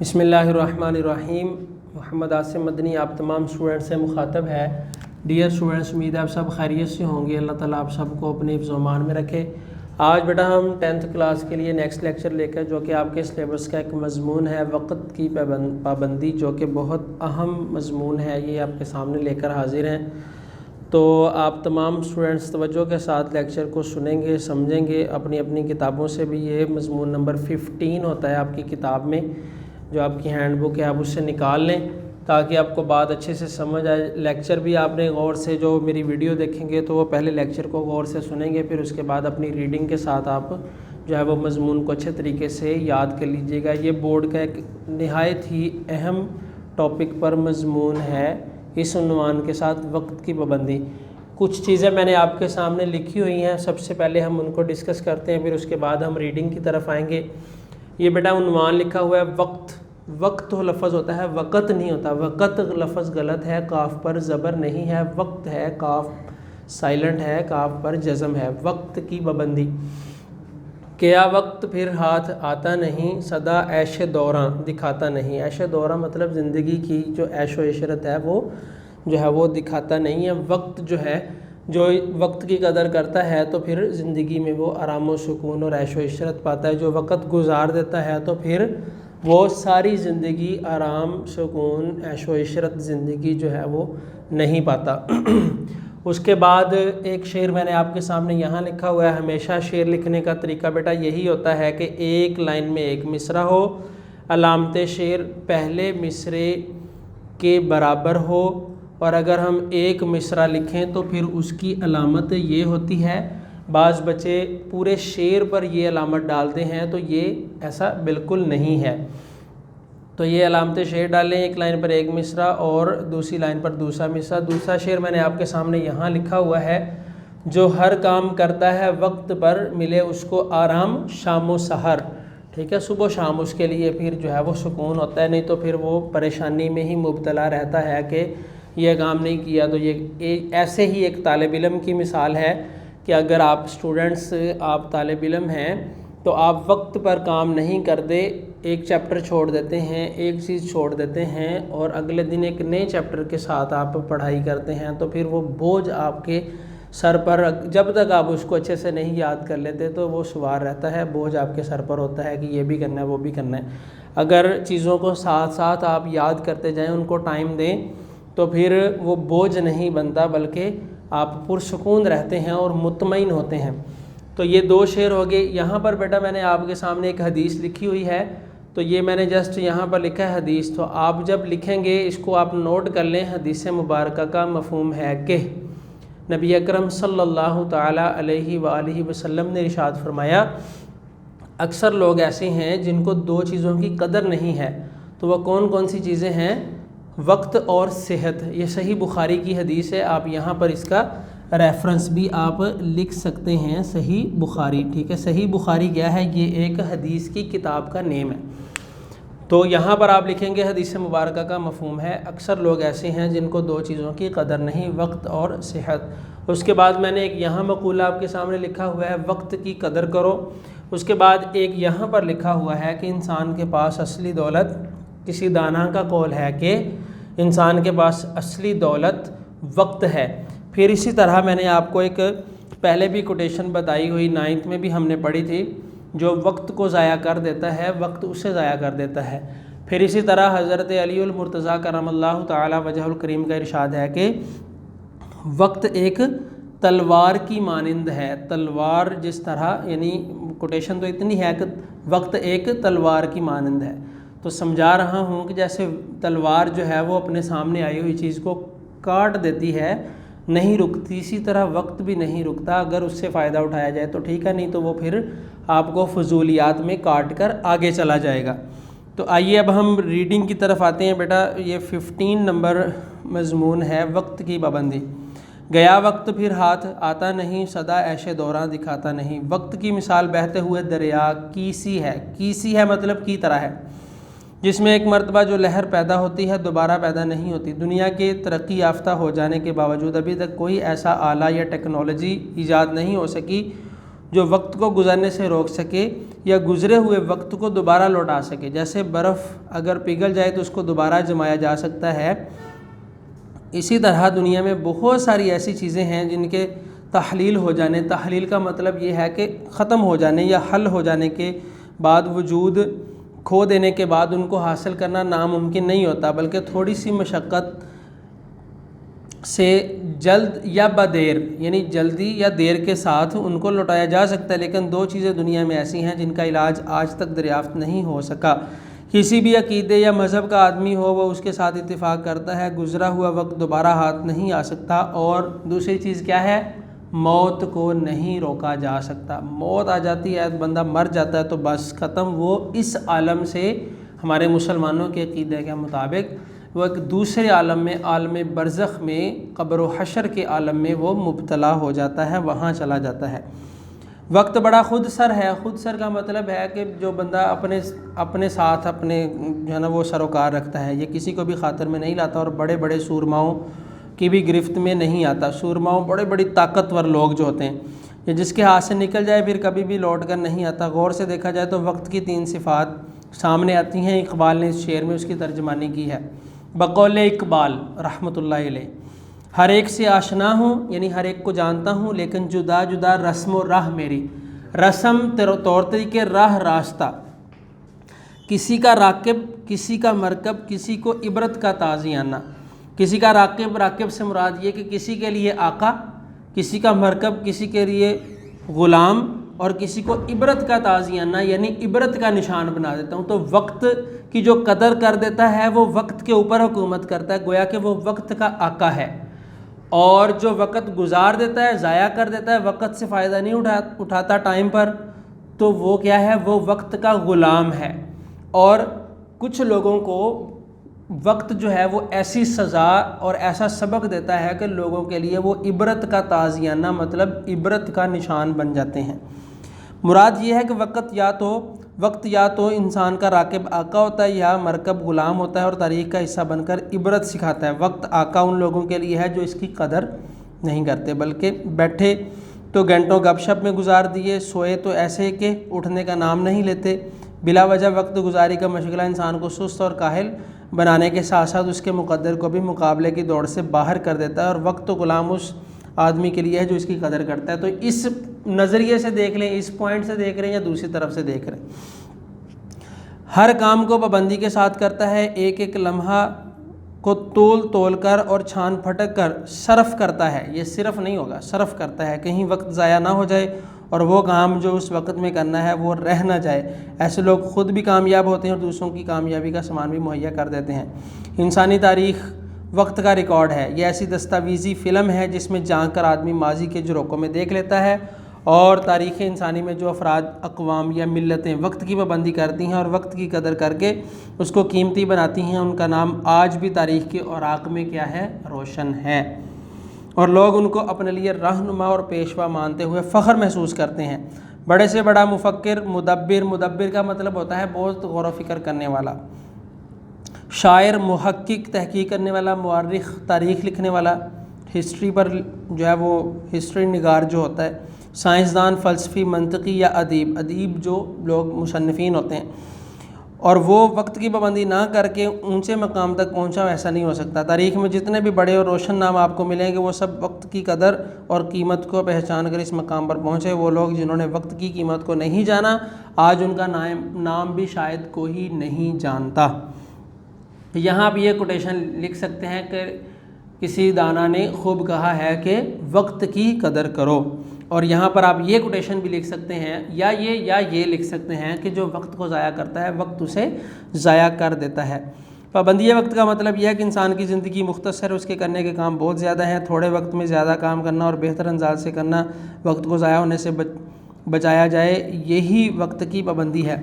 بسم اللہ الرحمن الرحیم۔ محمد عاصم مدنی آپ تمام اسٹوڈنٹس سے مخاطب ہے۔ ڈیئر اسٹوڈنٹس، امید ہے آپ سب خیریت سے ہوں گے۔ اللہ تعالیٰ آپ سب کو اپنے حفظ و امان میں رکھے۔ آج بیٹا ہم 10th کلاس کے لیے نیکسٹ لیکچر لے کر جو کہ آپ کے سلیبس کا ایک مضمون ہے وقت کی پابندی، جو کہ بہت اہم مضمون ہے، یہ آپ کے سامنے لے کر حاضر ہیں۔ تو آپ تمام اسٹوڈنٹس توجہ کے ساتھ لیکچر کو سنیں گے، سمجھیں گے۔ اپنی اپنی کتابوں سے بھی یہ مضمون نمبر 15 ہوتا ہے آپ کی کتاب میں، جو آپ کی ہینڈ بک ہے آپ اس سے نکال لیں تاکہ آپ کو بات اچھے سے سمجھ آئے۔ لیکچر بھی آپ نے غور سے، جو میری ویڈیو دیکھیں گے تو وہ پہلے لیکچر کو غور سے سنیں گے، پھر اس کے بعد اپنی ریڈنگ کے ساتھ آپ جو ہے وہ مضمون کو اچھے طریقے سے یاد کر لیجئے گا۔ یہ بورڈ کا ایک نہایت ہی اہم ٹاپک پر مضمون ہے، اس عنوان کے ساتھ وقت کی پابندی۔ کچھ چیزیں میں نے آپ کے سامنے لکھی ہوئی ہیں، سب سے پہلے ہم ان کو ڈسکس کرتے ہیں، پھر اس کے بعد ہم ریڈنگ کی طرف آئیں گے۔ یہ بیٹا عنوان لکھا ہوا ہے وقت۔ وقت تو لفظ ہوتا ہے، وقت نہیں ہوتا۔ وقت لفظ غلط ہے، کاف پر زبر نہیں ہے، وقت ہے، کاف سائلنٹ ہے، کاف پر جزم ہے۔ وقت کی پابندی۔ کیا وقت پھر ہاتھ آتا نہیں، سدا عیش دوراں دکھاتا نہیں۔ عیش دوراں مطلب زندگی کی جو عیش و عشرت ہے وہ جو ہے وہ دکھاتا نہیں ہے۔ وقت جو ہے، جو وقت کی قدر کرتا ہے تو پھر زندگی میں وہ آرام و سکون اور عیش و عشرت پاتا ہے۔ جو وقت گزار دیتا ہے تو پھر وہ ساری زندگی آرام، سکون، عیش و عشرت زندگی جو ہے وہ نہیں پاتا۔ اس کے بعد ایک شعر میں نے آپ کے سامنے یہاں لکھا ہوا ہے۔ ہمیشہ شعر لکھنے کا طریقہ بیٹا یہی ہوتا ہے کہ ایک لائن میں ایک مصرع ہو، علامت شعر پہلے مصرے کے برابر ہو، اور اگر ہم ایک مصرع لکھیں تو پھر اس کی علامت یہ ہوتی ہے۔ بعض بچے پورے شعر پر یہ علامت ڈالتے ہیں، تو یہ ایسا بالکل نہیں ہے۔ تو یہ علامت شعر ڈالیں، ایک لائن پر ایک مصرع اور دوسری لائن پر دوسرا مصرع۔ دوسرا شعر میں نے آپ کے سامنے یہاں لکھا ہوا ہے۔ جو ہر کام کرتا ہے وقت پر، ملے اس کو آرام شام و سحر۔ ٹھیک ہے، صبح و شام اس کے لیے پھر جو ہے وہ سکون ہوتا ہے، نہیں تو پھر وہ پریشانی میں ہی مبتلا رہتا ہے کہ یہ کام نہیں کیا تو یہ ایسے ہی ایک طالب علم کی مثال ہے کہ اگر آپ اسٹوڈنٹس، آپ طالب علم ہیں تو آپ وقت پر کام نہیں کرتے، ایک چیپٹر چھوڑ دیتے ہیں، ایک چیز چھوڑ دیتے ہیں، اور اگلے دن ایک نئے چیپٹر کے ساتھ آپ پڑھائی کرتے ہیں، تو پھر وہ بوجھ آپ کے سر پر، جب تک آپ اس کو اچھے سے نہیں یاد کر لیتے تو وہ سوار رہتا ہے، بوجھ آپ کے سر پر ہوتا ہے کہ یہ بھی کرنا ہے وہ بھی کرنا ہے۔ اگر چیزوں کو ساتھ ساتھ آپ یاد کرتے جائیں، ان کو ٹائم دیں، تو پھر وہ بوجھ نہیں بنتا، بلکہ آپ پرسکون رہتے ہیں اور مطمئن ہوتے ہیں۔ تو یہ دو شعر ہو گئے۔ یہاں پر بیٹا میں نے آپ کے سامنے ایک حدیث لکھی ہوئی ہے، تو یہ میں نے جسٹ یہاں پر لکھا ہے حدیث، تو آپ جب لکھیں گے اس کو آپ نوٹ کر لیں۔ حدیث مبارکہ کا مفہوم ہے کہ نبی اکرم صلی اللہ تعالیٰ علیہ وآلہ وسلم نے ارشاد فرمایا، اکثر لوگ ایسے ہیں جن کو دو چیزوں کی قدر نہیں ہے، تو وہ کون کون سی چیزیں ہیں؟ وقت اور صحت۔ یہ صحیح بخاری کی حدیث ہے، آپ یہاں پر اس کا ریفرنس بھی آپ لکھ سکتے ہیں، صحیح بخاری۔ ٹھیک ہے، صحیح بخاری کیا ہے؟ یہ ایک حدیث کی کتاب کا نیم ہے۔ تو یہاں پر آپ لکھیں گے حدیث مبارکہ کا مفہوم ہے، اکثر لوگ ایسے ہیں جن کو دو چیزوں کی قدر نہیں، وقت اور صحت۔ اس کے بعد میں نے ایک یہاں مقولہ آپ کے سامنے لکھا ہوا ہے، وقت کی قدر کرو۔ اس کے بعد ایک یہاں پر لکھا ہوا ہے کہ انسان کے پاس اصلی دولت، کسی دانا کا قول ہے کہ انسان کے پاس اصلی دولت وقت ہے۔ پھر اسی طرح میں نے آپ کو ایک پہلے بھی کوٹیشن بتائی ہوئی، 9th میں بھی ہم نے پڑھی تھی، جو وقت کو ضائع کر دیتا ہے وقت اسے ضائع کر دیتا ہے۔ پھر اسی طرح حضرت علی المرتضیٰ کرم اللہ تعالی وجہ الکریم کا ارشاد ہے کہ وقت ایک تلوار کی مانند ہے۔ تلوار جس طرح، یعنی کوٹیشن تو اتنی ہے کہ وقت ایک تلوار کی مانند ہے، تو سمجھا رہا ہوں کہ جیسے تلوار جو ہے وہ اپنے سامنے آئی ہوئی چیز کو کاٹ دیتی ہے، نہیں رکتی، اسی طرح وقت بھی نہیں رکتا۔ اگر اس سے فائدہ اٹھایا جائے تو ٹھیک ہے، نہیں تو وہ پھر آپ کو فضولیات میں کاٹ کر آگے چلا جائے گا۔ تو آئیے اب ہم ریڈنگ کی طرف آتے ہیں بیٹا۔ یہ 15 نمبر مضمون ہے وقت کی پابندی۔ گیا وقت پھر ہاتھ آتا نہیں، سدا عیش دوراں دکھاتا نہیں۔ وقت کی مثال بہتے ہوئے دریا کی سی ہے۔ کی سی ہے مطلب کی طرح ہے، جس میں ایک مرتبہ جو لہر پیدا ہوتی ہے دوبارہ پیدا نہیں ہوتی۔ دنیا کے ترقی یافتہ ہو جانے کے باوجود ابھی تک کوئی ایسا آلہ یا ٹیکنالوجی ایجاد نہیں ہو سکی جو وقت کو گزرنے سے روک سکے یا گزرے ہوئے وقت کو دوبارہ لوٹا سکے۔ جیسے برف اگر پگھل جائے تو اس کو دوبارہ جمایا جا سکتا ہے، اسی طرح دنیا میں بہت ساری ایسی چیزیں ہیں جن کے تحلیل ہو جانے، تحلیل کا مطلب یہ ہے کہ ختم ہو جانے یا حل ہو جانے کے بعد، وجود کھو دینے کے بعد ان کو حاصل کرنا ناممکن نہیں ہوتا، بلکہ تھوڑی سی مشقت سے جلد یا بدیر، یعنی جلدی یا دیر کے ساتھ ان کو لوٹایا جا سکتا ہے۔ لیکن دو چیزیں دنیا میں ایسی ہیں جن کا علاج آج تک دریافت نہیں ہو سکا۔ کسی بھی عقیدے یا مذہب کا آدمی ہو وہ اس کے ساتھ اتفاق کرتا ہے، گزرا ہوا وقت دوبارہ ہاتھ نہیں آ سکتا، اور دوسری چیز کیا ہے؟ موت کو نہیں روکا جا سکتا۔ موت آ جاتی ہے، بندہ مر جاتا ہے تو بس ختم، وہ اس عالم سے، ہمارے مسلمانوں کے عقیدے کے مطابق وہ ایک دوسرے عالم میں، عالم برزخ میں، قبر و حشر کے عالم میں وہ مبتلا ہو جاتا ہے، وہاں چلا جاتا ہے۔ وقت بڑا خود سر ہے۔ خود سر کا مطلب ہے کہ جو بندہ اپنے ساتھ اپنے جو ہے نا وہ سروکار رکھتا ہے، یہ کسی کو بھی خاطر میں نہیں لاتا، اور بڑے بڑے سورماؤں کی بھی گرفت میں نہیں آتا۔ سورماؤں بڑے بڑی طاقتور لوگ جو ہوتے ہیں، یہ جس کے ہاتھ سے نکل جائے پھر کبھی بھی لوٹ کر نہیں آتا۔ غور سے دیکھا جائے تو وقت کی 3 صفات سامنے آتی ہیں۔ اقبال نے اس شعر میں اس کی ترجمانی کی ہے۔ بقول اقبال رحمۃ اللہ علیہ، ہر ایک سے آشنا ہوں، یعنی ہر ایک کو جانتا ہوں، لیکن جدا جدا رسم و راہ میری، رسم طور طریقے، راہ راستہ، کسی کا راکب، کسی کا مرکب، کسی کو عبرت کا تازیانہ۔ کسی کا راکب، راکب سے مراد یہ کہ کسی کے لیے آقا، کسی کا مرکب، کسی کے لیے غلام، اور کسی کو عبرت کا تازیانہ، یعنی عبرت کا نشان بنا دیتا ہوں۔ تو وقت کی جو قدر کر دیتا ہے وہ وقت کے اوپر حکومت کرتا ہے، گویا کہ وہ وقت کا آقا ہے، اور جو وقت گزار دیتا ہے، ضائع کر دیتا ہے، وقت سے فائدہ نہیں اٹھاتا ٹائم پر، تو وہ کیا ہے؟ وہ وقت کا غلام ہے۔ اور کچھ لوگوں کو وقت جو ہے وہ ایسی سزا اور ایسا سبق دیتا ہے کہ لوگوں کے لیے وہ عبرت کا تازیانہ، مطلب عبرت کا نشان بن جاتے ہیں۔ مراد یہ ہے کہ وقت یا تو انسان کا راکب آقا ہوتا ہے یا مرکب غلام ہوتا ہے، اور تاریخ کا حصہ بن کر عبرت سکھاتا ہے۔ وقت آقا ان لوگوں کے لیے ہے جو اس کی قدر نہیں کرتے، بلکہ بیٹھے تو گھنٹوں گپ شپ میں گزار دیے، سوئے تو ایسے کہ اٹھنے کا نام نہیں لیتے۔ بلا وجہ وقت گزاری کا مشغلہ انسان کو سست اور کاہل بنانے کے ساتھ ساتھ اس کے مقدر کو بھی مقابلے کی دوڑ سے باہر کر دیتا ہے، اور وقت غلام اس آدمی کے لیے ہے جو اس کی قدر کرتا ہے۔ تو اس نظریے سے دیکھ لیں، اس پوائنٹ سے دیکھ رہے ہیں یا دوسری طرف سے دیکھ رہے ہیں، ہر کام کو پابندی کے ساتھ کرتا ہے، ایک ایک لمحہ کو تول کر اور چھان پھٹک کر صرف کرتا ہے۔ یہ صرف نہیں ہوگا، صرف کرتا ہے، کہیں وقت ضائع نہ ہو جائے اور وہ کام جو اس وقت میں کرنا ہے وہ رہ نہ جائے۔ ایسے لوگ خود بھی کامیاب ہوتے ہیں اور دوسروں کی کامیابی کا سامان بھی مہیا کر دیتے ہیں۔ انسانی تاریخ وقت کا ریکارڈ ہے، یہ ایسی دستاویزی فلم ہے جس میں جھانک کر آدمی ماضی کے جھروکوں میں دیکھ لیتا ہے، اور تاریخ انسانی میں جو افراد، اقوام یا ملتیں وقت کی پابندی کرتی ہیں اور وقت کی قدر کر کے اس کو قیمتی بناتی ہیں، ان کا نام آج بھی تاریخ کے اوراق میں کیا ہے؟ روشن ہے، اور لوگ ان کو اپنے لیے رہنما اور پیشوا مانتے ہوئے فخر محسوس کرتے ہیں۔ بڑے سے بڑا مفکر، مدبر کا مطلب ہوتا ہے بہت غور و فکر کرنے والا، شاعر، محقق، تحقیق کرنے والا، مورخ، تاریخ لکھنے والا، ہسٹری پر جو ہے وہ ہسٹری نگار جو ہوتا ہے، سائنسدان، فلسفی، منطقی یا ادیب جو لوگ مصنفین ہوتے ہیں، اور وہ وقت کی پابندی نہ کر کے اونچے مقام تک پہنچا، ایسا نہیں ہو سکتا۔ تاریخ میں جتنے بھی بڑے اور روشن نام آپ کو ملیں گے وہ سب وقت کی قدر اور قیمت کو پہچان کر اس مقام پر پہنچے۔ وہ لوگ جنہوں نے وقت کی قیمت کو نہیں جانا، آج ان کا نام بھی شاید کوئی نہیں جانتا۔ یہاں آپ یہ کوٹیشن لکھ سکتے ہیں کہ کسی دانا نے خوب کہا ہے کہ وقت کی قدر کرو، اور یہاں پر آپ یہ کوٹیشن بھی لکھ سکتے ہیں، یا یہ لکھ سکتے ہیں کہ جو وقت کو ضائع کرتا ہے وقت اسے ضائع کر دیتا ہے۔ پابندی وقت کا مطلب یہ ہے کہ انسان کی زندگی مختصر ہے، اس کے کرنے کے کام بہت زیادہ ہیں، تھوڑے وقت میں زیادہ کام کرنا اور بہتر انداز سے کرنا، وقت کو ضائع ہونے سے بچایا جائے، یہی وقت کی پابندی ہے۔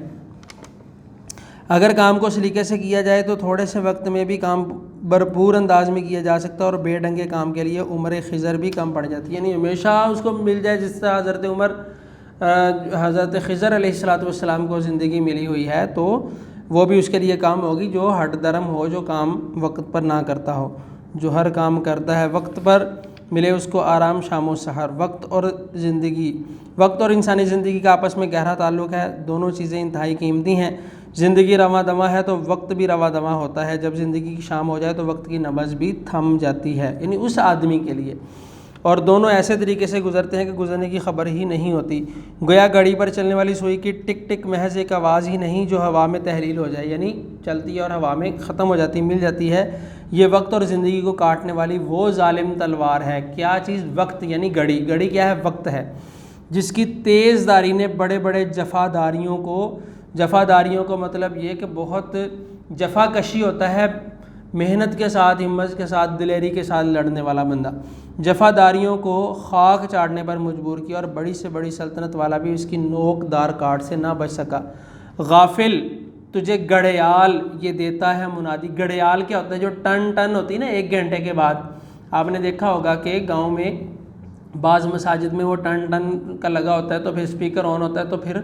اگر کام کو سلیقے سے کیا جائے تو تھوڑے سے وقت میں بھی کام بھرپور انداز میں کیا جا سکتا ہے، اور بے ڈھنگے کام کے لیے عمر خضر بھی کم پڑ جاتی ہے، یعنی ہمیشہ اس کو مل جائے جس طرح حضرت خضر علیہ السلام کو زندگی ملی ہوئی ہے، تو وہ بھی اس کے لیے کام ہوگی جو ہٹ درم ہو، جو کام وقت پر نہ کرتا ہو۔ جو ہر کام کرتا ہے وقت پر، ملے اس کو آرام شام و سحر۔ وقت اور انسانی زندگی کا آپس میں گہرا تعلق ہے، دونوں چیزیں انتہائی قیمتی ہیں۔ زندگی رواں دواں ہے تو وقت بھی رواں دواں ہوتا ہے، جب زندگی کی شام ہو جائے تو وقت کی نبض بھی تھم جاتی ہے، یعنی اس آدمی کے لیے، اور دونوں ایسے طریقے سے گزرتے ہیں کہ گزرنے کی خبر ہی نہیں ہوتی۔ گویا گھڑی پر چلنے والی سوئی کی ٹک ٹک محض ایک آواز ہی نہیں جو ہوا میں تحلیل ہو جائے، یعنی چلتی ہے اور ہوا میں ختم ہو جاتی، مل جاتی ہے۔ یہ وقت اور زندگی کو کاٹنے والی وہ ظالم تلوار ہے۔ کیا چیز؟ وقت، یعنی گھڑی۔ گھڑی کیا ہے؟ وقت ہے، جس کی تیز داری نے بڑے بڑے جفاداریوں کو مطلب یہ کہ بہت جفا کشی ہوتا ہے، محنت کے ساتھ، ہمت کے ساتھ، دلیری کے ساتھ لڑنے والا بندہ، جفاداریوں کو خاک چاڑنے پر مجبور کیا، اور بڑی سے بڑی سلطنت والا بھی اس کی نوک دار کاٹ سے نہ بچ سکا۔ غافل تجھے گھڑیال یہ دیتا ہے منادی۔ گھڑیال کیا ہوتا ہے؟ جو ٹن ٹن ہوتی ہے نا 1 گھنٹے کے بعد، آپ نے دیکھا ہوگا کہ گاؤں میں بعض مساجد میں وہ ٹن ٹن کا لگا ہوتا ہے، تو پھر اسپیکر آن ہوتا ہے، تو پھر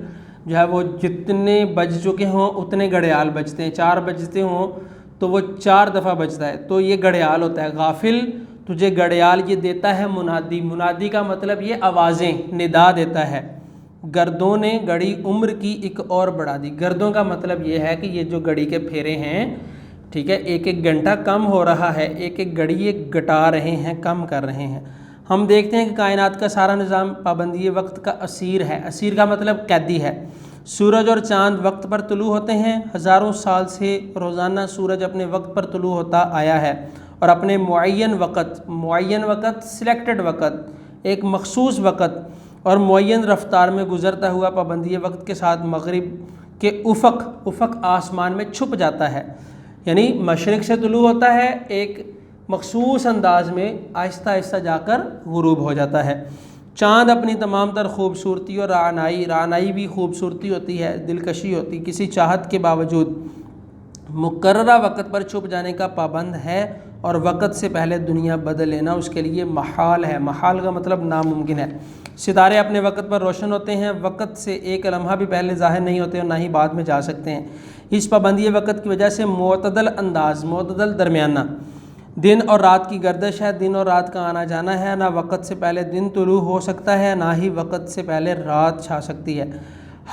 جو ہے وہ جتنے بج چکے ہوں اتنے گھڑیال بجتے ہیں، 4 بجتے ہوں تو وہ 4 دفعہ بجتا ہے، تو یہ گھڑیال ہوتا ہے۔ غافل تجھے گھڑیال یہ دیتا ہے منادی۔ منادی کا مطلب یہ آوازیں، ندا دیتا ہے۔ گردوں نے گھڑی عمر کی ایک اور بڑھا دی۔ گردوں کا مطلب یہ ہے کہ یہ جو گھڑی کے پھیرے ہیں، ٹھیک ہے، 1 گھنٹہ کم ہو رہا ہے، 1 گھڑی یہ گھٹا رہے ہیں، کم کر رہے ہیں۔ ہم دیکھتے ہیں کہ کائنات کا سارا نظام پابندی وقت کا اسیر ہے۔ اسیر کا مطلب قیدی ہے۔ سورج اور چاند وقت پر طلوع ہوتے ہیں، ہزاروں سال سے روزانہ سورج اپنے وقت پر طلوع ہوتا آیا ہے، اور اپنے معین وقت سلیکٹڈ وقت، ایک مخصوص وقت اور معین رفتار میں گزرتا ہوا پابندی وقت کے ساتھ مغرب کے افق آسمان میں چھپ جاتا ہے، یعنی مشرق سے طلوع ہوتا ہے، ایک مخصوص انداز میں آہستہ آہستہ جا کر غروب ہو جاتا ہے۔ چاند اپنی تمام تر خوبصورتی اور رعنائی بھی خوبصورتی ہوتی ہے، دلکشی ہوتی، کسی چاہت کے باوجود مقررہ وقت پر چھپ جانے کا پابند ہے، اور وقت سے پہلے دنیا بدل لینا اس کے لیے محال ہے۔ محال کا مطلب ناممکن ہے۔ ستارے اپنے وقت پر روشن ہوتے ہیں، وقت سے ایک لمحہ بھی پہلے ظاہر نہیں ہوتے اور نہ ہی بعد میں جا سکتے ہیں۔ اس پابندی وقت کی وجہ سے معتدل انداز، معتدل درمیانہ دن اور رات کی گردش ہے، دن اور رات کا آنا جانا ہے، نہ وقت سے پہلے دن طلوع ہو سکتا ہے، نہ ہی وقت سے پہلے رات چھا سکتی ہے۔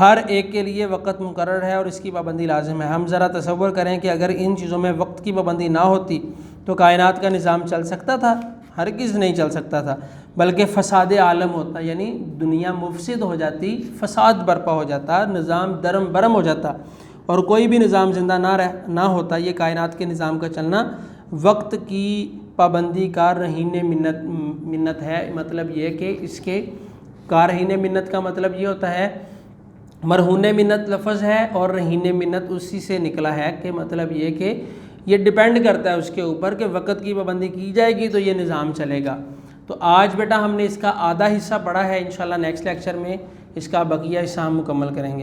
ہر ایک کے لیے وقت مقرر ہے اور اس کی پابندی لازم ہے۔ ہم ذرا تصور کریں کہ اگر ان چیزوں میں وقت کی پابندی نہ ہوتی تو کائنات کا نظام چل سکتا تھا؟ ہرگز نہیں چل سکتا تھا، بلکہ فساد عالم ہوتا، یعنی دنیا مفسد ہو جاتی، فساد برپا ہو جاتا، نظام درم برم ہو جاتا، اور کوئی بھی نظام زندہ نہ ہوتا۔ یہ کائنات کے نظام کا چلنا وقت کی پابندی کا رہین منت ہے۔ مطلب یہ کہ اس کے کارہین منت کا مطلب یہ ہوتا ہے، مرہون منت لفظ ہے اور رہین منت اسی سے نکلا ہے، کہ مطلب یہ کہ یہ ڈیپینڈ کرتا ہے اس کے اوپر کہ وقت کی پابندی کی جائے گی تو یہ نظام چلے گا۔ تو آج بیٹا ہم نے اس کا آدھا حصہ پڑھا ہے، انشاءاللہ نیکسٹ لیکچر میں اس کا بقیہ حصہ ہم مکمل کریں گے۔